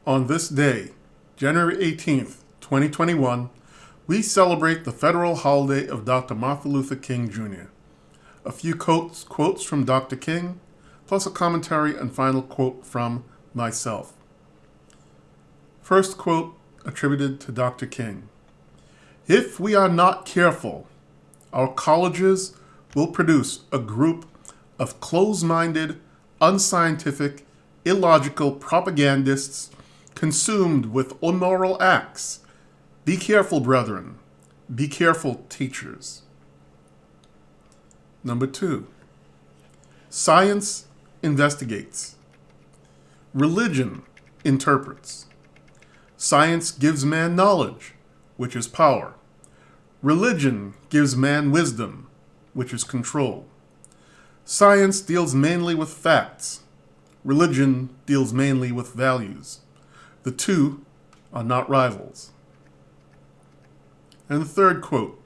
On this day, January 18th, 2021, we celebrate the federal holiday of Dr. Martin Luther King Jr. A few quotes from Dr. King, plus a commentary and final quote from myself. First quote attributed to Dr. King. If we are not careful, our colleges will produce a group of closed-minded, unscientific, illogical propagandists consumed with immoral acts. Be careful, brethren. Be careful, teachers. Number 2. Science investigates. Religion interprets. Science gives man knowledge, which is power. Religion gives man wisdom, which is control. Science deals mainly with facts. Religion deals mainly with values. The two are not rivals. And the third quote,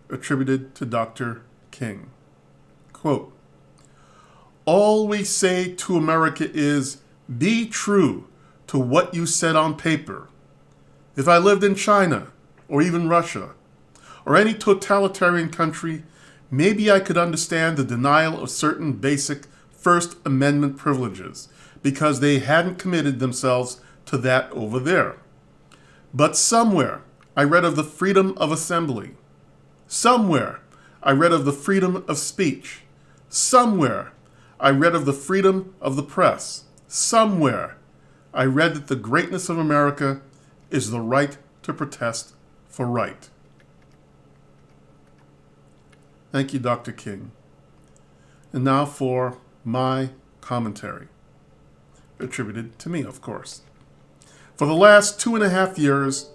attributed to Dr. King. Quote, all we say to America is, be true to what you said on paper. If I lived in China, or even Russia, or any totalitarian country, maybe I could understand the denial of certain basic First Amendment privileges, because they hadn't committed themselves to that over there. But somewhere I read of the freedom of assembly. Somewhere I read of the freedom of speech. Somewhere I read of the freedom of the press. Somewhere I read that the greatness of America is the right to protest for right. Thank you, Dr. King. And now for my commentary, attributed to me, of course. For the last 2.5 years,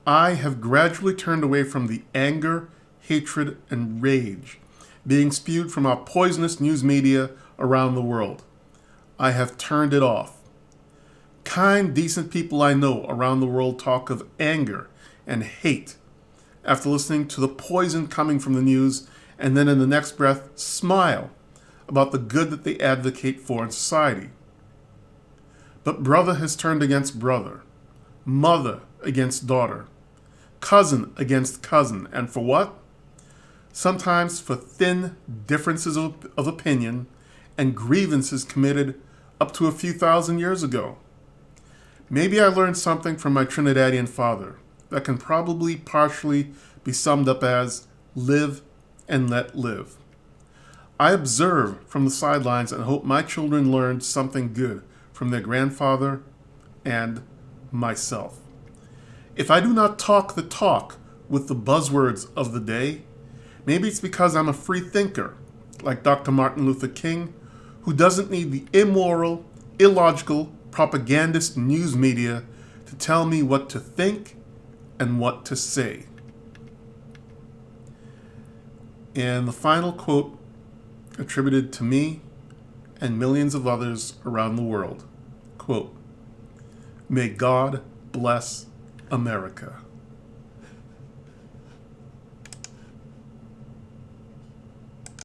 I have gradually turned away from the anger, hatred, and rage being spewed from our poisonous news media around the world. I have turned it off. Kind, decent people I know around the world talk of anger and hate after listening to the poison coming from the news, and then in the next breath smile about the good that they advocate for in society. But brother has turned against brother, mother against daughter, cousin against cousin, and for what? Sometimes for thin differences of opinion and grievances committed up to a few thousand years ago. Maybe I learned something from my Trinidadian father that can probably partially be summed up as live and let live. I observe from the sidelines and hope my children learned something good from their grandfather and myself. If I do not talk the talk with the buzzwords of the day, maybe it's because I'm a free thinker, like Dr. Martin Luther King, who doesn't need the immoral, illogical, propagandist news media to tell me what to think and what to say. And the final quote attributed to me and millions of others around the world. Quote, may God bless America.